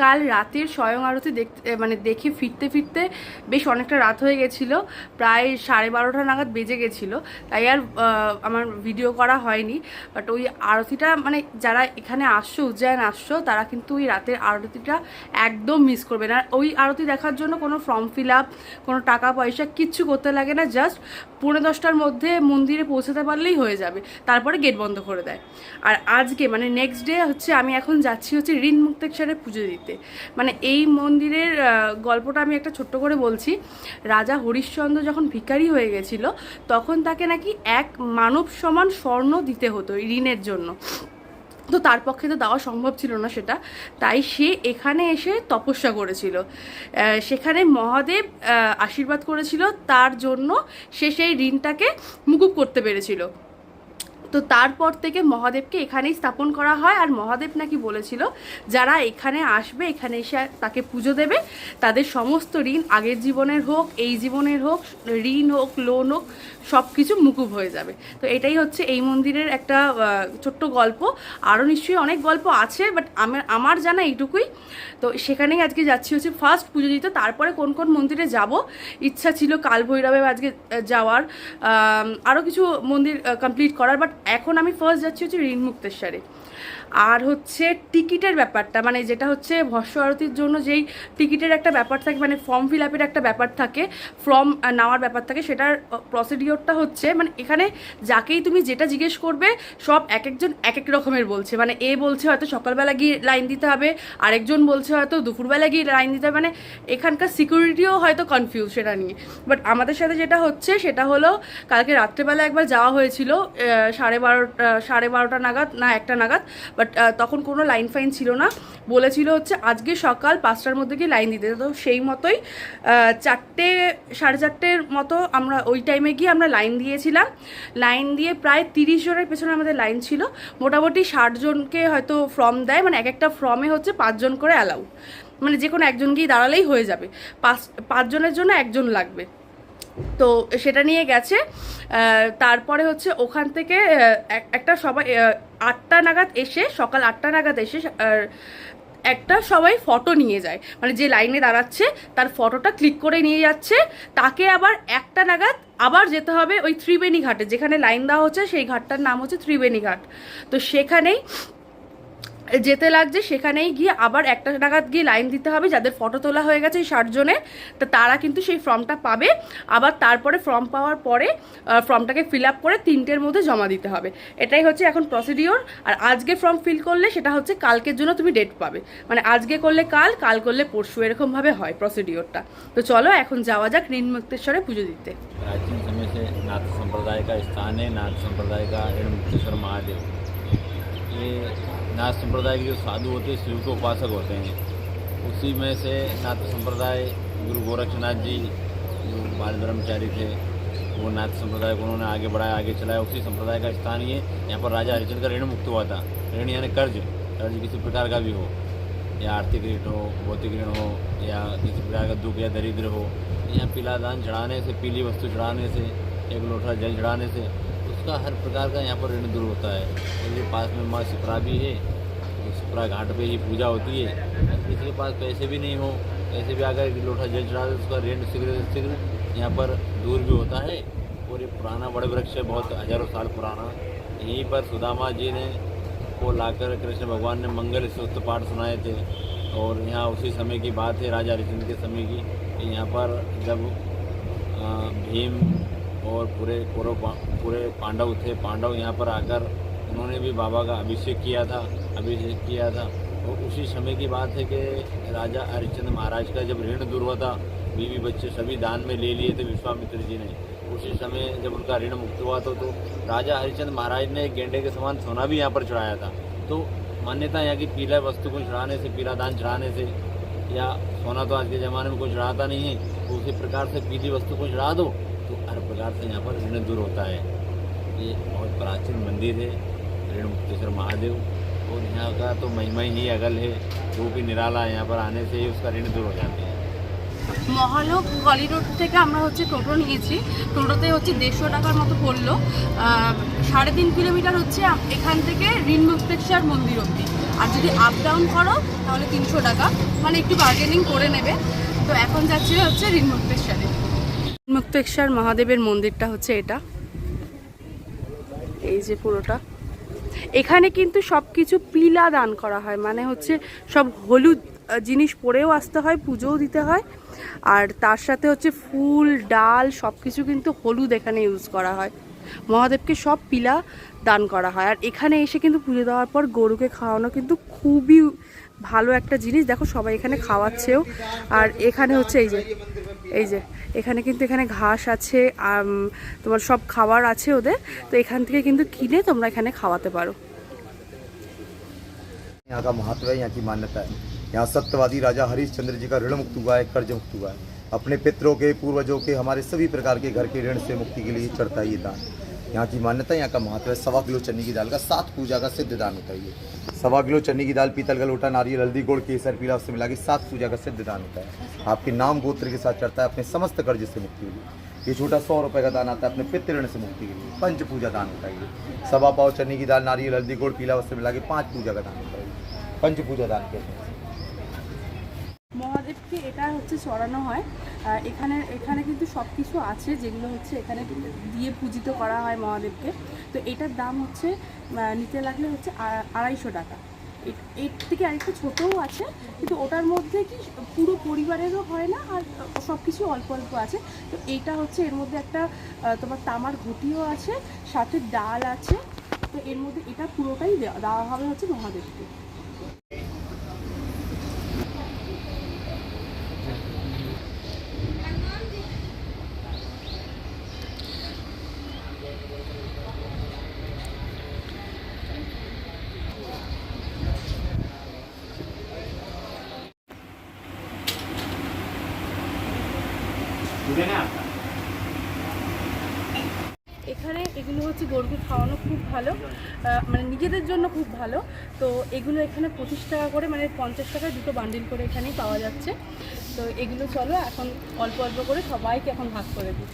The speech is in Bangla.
কাল রাতের স্বয়ং আরতি দেখে ফিরতে ফিরতে বেশ অনেকটা রাত হয়ে গেছিলো, প্রায় 12:30 নাগাদ বেজে গেছিলো, তাই আর আমার ভিডিও করা হয়নি। বাট ওই আরতিটা মানে যারা এখানে আসছো, উজ্জয়ন আসছো, তারা কিন্তু ওই রাতের আরতিটা একদম মিস করবে না। ওই আরতি দেখার জন্য কোনো ফর্ম ফিল আপ, কোনো টাকা পয়সা কিচ্ছু করতে লাগে না, জাস্ট 10:45-র মধ্যে মন্দিরে পৌঁছাতে পারলেই হয়ে যাবে, তারপরে গেট বন্ধ করে দেয়। আর আজকে মানে নেক্সট ডে হচ্ছে আমি এখন যাচ্ছি হচ্ছে ঋণ মুক্তেশ্বরে পুজো দিতে। মানে এই মন্দিরের গল্পটা আমি একটা ছোট্ট করে বলছি। রাজা হরিশ্চন্দ্র যখন ভিখারি হয়ে গেছিল, তখন তাকে নাকি 1 মানব সমান স্বর্ণ দিতে হতো ঋণের জন্য। তো তার পক্ষে তো দেওয়া সম্ভব ছিল না সেটা, তাই সে এখানে এসে তপস্যা করেছিল। সেখানে মহাদেব আশীর্বাদ করেছিল, তার জন্য সে সেই ঋণটাকে মুকুব করতে পেরেছিল। তো তারপর থেকে মহাদেবকে এখানেই স্থাপন করা হয়। আর মহাদেব নাকি বলেছিল যারা এখানে আসবে, এখানে এসে তাকে পুজো দেবে, তাদের সমস্ত ঋণ আগের জীবনের হোক, এই জীবনের হোক, ঋণ হোক, লোন হোক, সব কিছু মুকুব হয়ে যাবে। তো এটাই হচ্ছে এই মন্দিরের একটা ছোট্ট গল্প। আরও নিশ্চয়ই অনেক গল্প আছে, বাট আমার জানা এইটুকুই। তো সেখানেই আজকে যাচ্ছি হচ্ছে ফার্স্ট পুজো দিতে। তারপরে কোন কোন মন্দিরে যাব ইচ্ছা ছিল, কাল ভৈরবে আজকে যাওয়ার, আরও কিছু মন্দির কমপ্লিট করার, বাট এখন আমি ফার্স্ট যাচ্ছি হচ্ছে ঋণ মুক্তেশ্বরে। আর হচ্ছে টিকিটের ব্যাপারটা, মানে যেটা হচ্ছে ভস্য আরতির জন্য যেই টিকিটের একটা ব্যাপার থাকে, মানে ফর্ম ফিল আপের একটা ব্যাপার থাকে, ফর্ম নেওয়ার ব্যাপার থাকে, সেটার প্রসিডিওরটা হচ্ছে মানে এখানে যাকেই তুমি যেটা জিজ্ঞেস করবে সব এক একজন এক এক রকমের বলছে। মানে এ বলছে হয়তো সকালবেলা গিয়ে লাইন দিতে হবে, আরেকজন বলছে হয়তো দুপুরবেলা গিয়ে লাইন দিতে হবে। মানে এখানকার সিকিউরিটিও হয়তো কনফিউজ সেটা নিয়ে। বাট আমাদের সাথে যেটা হচ্ছে সেটা হলো, কালকে রাত্রেবেলা একবার যাওয়া হয়েছিল 12:30 নাগাদ, না 1টা নাগাদ, বাট তখন কোনো লাইন ফাইন ছিল না। বলেছিল হচ্ছে আজকে সকাল 5টার মধ্যে গিয়ে লাইন দিতে। তো সেই মতোই 4টে 4:30 মতো আমরা ওই টাইমে গিয়ে আমরা লাইন দিয়েছিলাম। লাইন দিয়ে প্রায় 30 জনের পেছনে আমাদের লাইন ছিল। মোটামুটি 60 জনকে হয়তো ফর্ম দেয়, মানে এক একটা ফর্মে হচ্ছে 5 জন করে অ্যালাউ, মানে যে কোনো একজন গিয়ে দাঁড়ালেই হয়ে যাবে। 5 জনের জন্য একজন লাগবে। তো সেটা নিয়ে গেছে। তারপরে হচ্ছে ওখান থেকে একটা সবাই 8টা নাগাদ এসে, সকাল 8টা নাগাদ এসে একটা সবাই ফটো নিয়ে যায়, মানে যে লাইনে দাঁড়াচ্ছে তার ফটোটা ক্লিক করে নিয়ে যাচ্ছে। তাকে আবার 1টা নাগাদ আবার যেতে হবে ওই ত্রিবেণী ঘাটে, যেখানে লাইন দেওয়া হচ্ছে সেই ঘাটটার নাম হচ্ছে ত্রিবেণী ঘাট। তো সেখানেই যেতে লাগছে, সেখানেই গিয়ে আবার 1টা নাগাদ গিয়ে লাইন দিতে হবে। যাদের ফটো তোলা হয়ে গেছে এই 60 জনের, তো তারা কিন্তু সেই ফর্মটা পাবে। আবার তারপরে ফর্ম পাওয়ার পরে ফর্মটাকে ফিল আপ করে 3টের মধ্যে জমা দিতে হবে। এটাই হচ্ছে এখন প্রসিডিওর। আর আজকে ফর্ম ফিল করলে সেটা হচ্ছে কালকের জন্য তুমি ডেট পাবে, মানে আজকে করলে কাল, কাল করলে পরশু, এরকমভাবে হয় প্রসিডিওরটা। তো চলো এখন যাওয়া যাক ঋণ মুক্তেশ্বরে পুজো দিতে। प्राचीन समय से नाथ संप्रदाय का स्थान है, नाथ संप्रदाय का ऋण मुक्तेश्वर महादेव। ये नाथ संप्रदाय के जो साधु होते हैं शिव के उपासक होते हैं। उसी में से नाथ संप्रदाय गुरु गोरक्षनाथ जी जो बाल ब्रह्मचारी थे, वो नाथ संप्रदाय को उन्होंने आगे बढ़ाया, आगे चलाया। उसी संप्रदाय का स्थान ही है। यहाँ पर राजा हरिश्चंद्र का ऋण मुक्त हुआ था। ऋण यानी कर्ज, कर्ज किसी प्रकार का भी हो, या आर्थिक ऋण हो, भौतिक ऋण हो, या किसी प्रकार का दुख या दरिद्र हो। यहाँ पीला दान चढ़ाने से, पीली वस्तु चढ़ाने से, एक लोटा जल चढ़ाने से उसका हर प्रकार का यहाँ पर ऋण दूर होता है। और ये पास में माँ शिप्रा भी है, तो शिप्रा घाट पे ही पूजा होती है। किसी के पास पैसे भी नहीं हो, पैसे भी अगर एक लोटा जल चढ़ा दे उसका ऋण शीघ्र से शीघ्र यहाँ पर दूर भी होता है। और ये पुराना बड़े वृक्ष है, बहुत हजारों साल पुराना। यहीं पर सुदामा जी ने को लाकर कृष्ण भगवान ने मंगल स्तोत्र पाठ सुनाए थे। और यहाँ उसी समय की बात है, राजा हरिश्चंद्र के समय की। यहाँ पर जब भीम और पूरे पांडव थे, पांडव यहाँ पर आकर उन्होंने भी बाबा का अभिषेक किया था। और उसी समय की बात है कि राजा हरिश्चंद्र महाराज का जब ऋण दूर हुआ था, बीवी बच्चे सभी दान में ले लिए थे विश्वामित्र जी ने। उसी समय जब उनका ऋण मुक्त हुआ था, तो राजा हरिश्चंद्र महाराज ने गेंडे के समान सोना भी यहाँ पर चढ़ाया था। तो मान्यता यहाँ की पीला वस्तु को चढ़ाने से, पीला दान चढ़ाने से, या सोना तो आज के ज़माने में कोई चढ़ाता नहीं है, तो उसी प्रकार से पीली वस्तु को चढ़ा दो तो हर प्रकार से यहाँ पर ऋण दूर होता है। ये बहुत प्राचीन मंदिर है ऋण मुक्तेश्वर महादेव। और यहाँ का तो महिमा ही अगल है, जो भी निराला है, यहाँ पर आने से ही उसका ऋण दूर हो जाते हैं। মহালোক কলিডোর থেকে আমরা হচ্ছে টোটো নিয়েছি। টোটোতে হচ্ছে 150 টাকার মতো পড়লো। 3.5 কিলোমিটার হচ্ছে এখান থেকে ঋণ মুক্তেশ্বর মন্দির অবধি। আর যদি আপ ডাউন করো তাহলে 300 টাকা, মানে একটু বার্গেনিং করে নেবে। তো এখন যাচ্ছি হচ্ছে ঋণমুক্তেশ্বরে। ঋণমুক্তেশ্বর মহাদেবের মন্দিরটা হচ্ছে এটা, এই যে পুরোটা। এখানে কিন্তু সব কিছু পিলা দান করা হয়, মানে হচ্ছে সব হলুদ জিনিস পরেও আসতে হয়, পুজোও দিতে হয়। আর তার সাথে হচ্ছে ফুল ডাল সব কিছু কিন্তু হলুদ এখানে ইউজ করা হয়। মহাদেবকে সব পিলা দান করা হয়। আর এখানে এসে কিন্তু পুজো দেওয়ার পর গরুকে খাওয়ানো কিন্তু খুবই ভালো একটা জিনিস। দেখো সবাই এখানে খাওয়াচ্ছেও। আর এখানে হচ্ছে এই যে এখানে কিন্তু এখানে ঘাস আছে, তোমার সব খাবার আছে ওদের। তো এখান থেকে কিন্তু কিনে তোমরা এখানে খাওয়াতে পারো। यहाँ का महत्व है, यहाँ की मान्यता है। यहाँ सत्यवादी राजा हरिश्चंद्र जी का ऋण मुक्त हुआ है, कर्ज मुक्त हुआ है। अपने पितरों के, पूर्वजों के, हमारे सभी प्रकार के घर के ऋण से मुक्ति के लिए चढ़ता है ये दान। यहाँ की मान्यता है, यहाँ का महत्व है। 1.25 किलो चन्नी की दाल का 7 पूजा का सिद्ध दान होता है ये। 1.25 किलो चन्नी की दाल, पीतल का लोटा, नारियल, हल्दी, गुड़, केसर, पीला उससे मिला के 7 पूजा का सिद्ध दान होता है। आपके नाम गोत्र के साथ चढ़ता है, अपने समस्त कर्ज से मुक्ति के लिए। ये छोटा 100 रुपये का दान आता है अपने पितृ ऋण से मुक्ति के लिए। पंच पूजा दान होता है ये। 1.25 पाव चन्नी की दाल, नारियल, हल्दी, गुड़, पीला उससे मिला के 5 पूजा का दान होता है। पंच पूजा दान कहते हैं। মহাদেবকে এটা হচ্ছে চড়ানো হয়। এখানে এখানে কিন্তু সব কিছু আছে যেগুলো হচ্ছে এখানে দিয়ে পূজিত করা হয় মহাদেবকে। তো এটার দাম হচ্ছে নিতে লাগলে হচ্ছে 250 টাকা। এর থেকে আরেকটু ছোটও আছে, কিন্তু ওটার মধ্যে কি পুরো পরিবারেরও হয় না, আর সব কিছু অল্প অল্প আছে। তো এইটা হচ্ছে এর মধ্যে একটা তোমার তামার ঘটিও আছে, সাথে ডাল আছে। তো এর মধ্যে এটা পুরোটাই দেওয়া হবে হচ্ছে মহাদেবকে। এখানে এগুলো হচ্ছে গরুকে খাওয়ানো খুব ভালো, মানে নিজেদের জন্য খুব ভালো। তো এগুলো এখানে 25 টাকা করে, মানে 50 টাকায় 2টো বান্ডিল করে এখানেই পাওয়া যাচ্ছে। তো এগুলো চলো এখন অল্প অল্প করে সবাইকে এখন ভাগ করে দিই।